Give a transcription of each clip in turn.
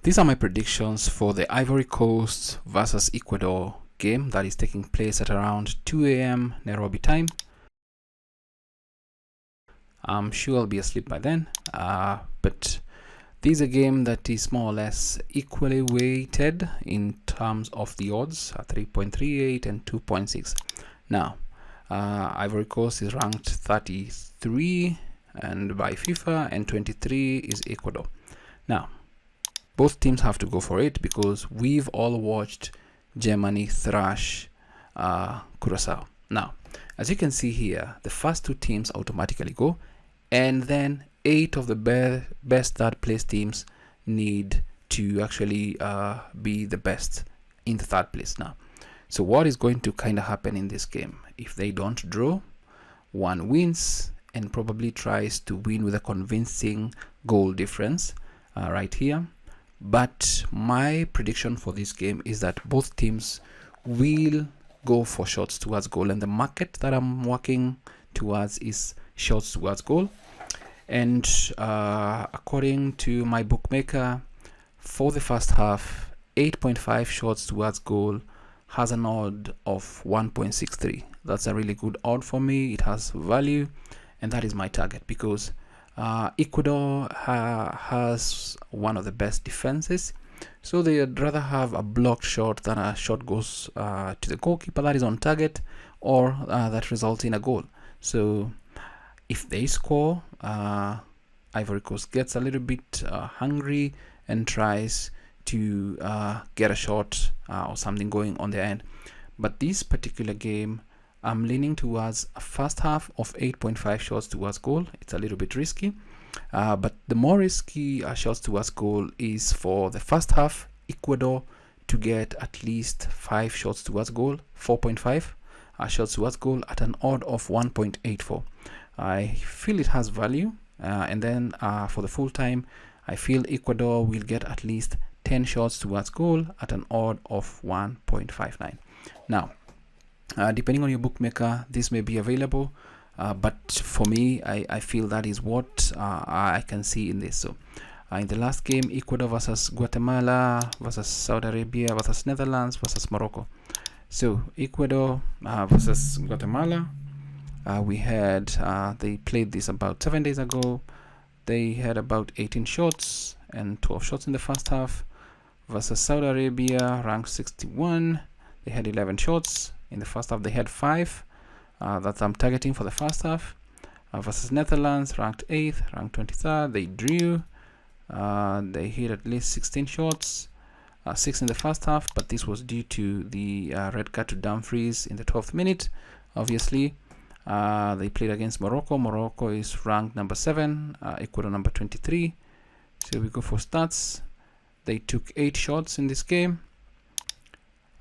These are my predictions for the Ivory Coast versus Ecuador game that is taking place at around 2 a.m. Nairobi time. I'm sure I'll be asleep by then, but this is a game that is more or less equally weighted in terms of the odds, 3.38 and 2.6. Now, Ivory Coast is ranked 33 and by FIFA, and 23 is Ecuador. Now, both teams have to go for it because we've all watched Germany thrash Curacao. Now, as you can see here, the first two teams automatically go, and then 8 of the best third place teams need to actually be the best in the third place. Now, so what is going to kind of happen in this game? If they don't draw, one wins and probably tries to win with a convincing goal difference right here. But my prediction for this game is that both teams will go for shots towards goal, and the market that I'm working towards is shots towards goal. And according to my bookmaker, for the first half, 8.5 shots towards goal has an odd of 1.63. That's a really good odd for me. It has value, and that is my target because Ecuador has one of the best defenses, so they'd rather have a blocked shot than a shot goes to the goalkeeper that is on target or that results in a goal. So if they score, Ivory Coast gets a little bit hungry and tries to get a shot or something going on their end. But this particular game, I'm leaning towards a first half of 8.5 shots towards goal. It's a little bit risky, but the more risky shots towards goal is for the first half, Ecuador to get at least 5 shots towards goal, 4.5 shots towards goal at an odd of 1.84. I feel it has value, and then for the full time, I feel Ecuador will get at least 10 shots towards goal at an odd of 1.59. Now, depending on your bookmaker, this may be available, but for me, I feel that is what I can see in this. So in the last game, Ecuador versus Guatemala versus Saudi Arabia versus Netherlands versus Morocco. So Ecuador versus Guatemala, we had they played this about 7 days ago. They had about 18 shots and 12 shots in the first half. Versus Saudi Arabia, ranked 61, they had 11 shots in the first half. They had 5 that I'm targeting for the first half. Versus Netherlands, ranked 8th, ranked 23rd. They drew. They hit at least 16 shots, 6 in the first half, but this was due to the red card to Dumfries in the 12th minute. Obviously, they played against Morocco. Morocco is ranked number 7, Ecuador number 23. So we go for stats. They took 8 shots in this game.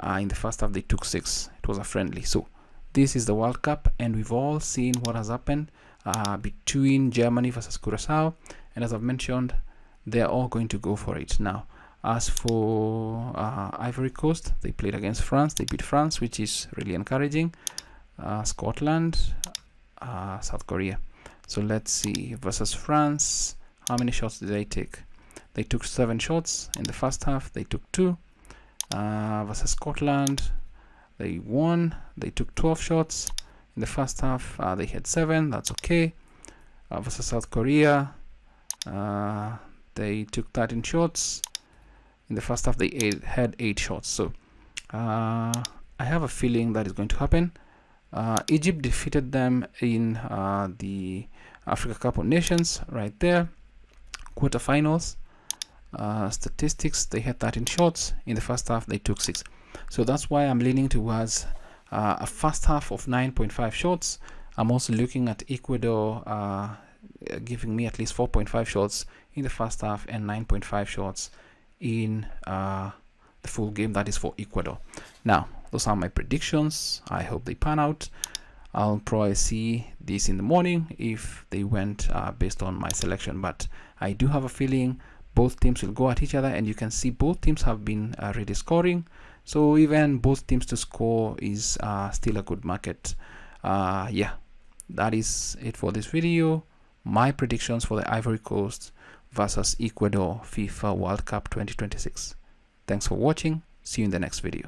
In the first half, they took 6. It was a friendly. So this is the World Cup, and we've all seen what has happened between Germany versus Curacao. And as I've mentioned, they're all going to go for it. Now, as for Ivory Coast, they played against France. They beat France, which is really encouraging. Scotland, South Korea. So let's see. Versus France, how many shots did they take? They took 7 shots in the first half. They took 2. Versus Scotland, they won. They took 12 shots in the first half. They had 7. That's okay. Versus South Korea, they took 13 shots in the first half. They had 8 shots. So I have a feeling that is going to happen. Egypt defeated them in the Africa Cup of Nations right there, quarterfinals. Statistics, they had 13 shots in the first half. They took 6. So that's why I'm leaning towards a first half of 9.5 shots. I'm also looking at Ecuador giving me at least 4.5 shots in the first half and 9.5 shots in the full game. That is for Ecuador. Now, those are my predictions. I hope they pan out. I'll probably see this in the morning if they went based on my selection, but I do have a feeling both teams will go at each other, and you can see both teams have been really scoring. So even both teams to score is still a good market. Yeah, that is it for this video. My predictions for the Ivory Coast versus Ecuador FIFA World Cup 2026. Thanks for watching. See you in the next video.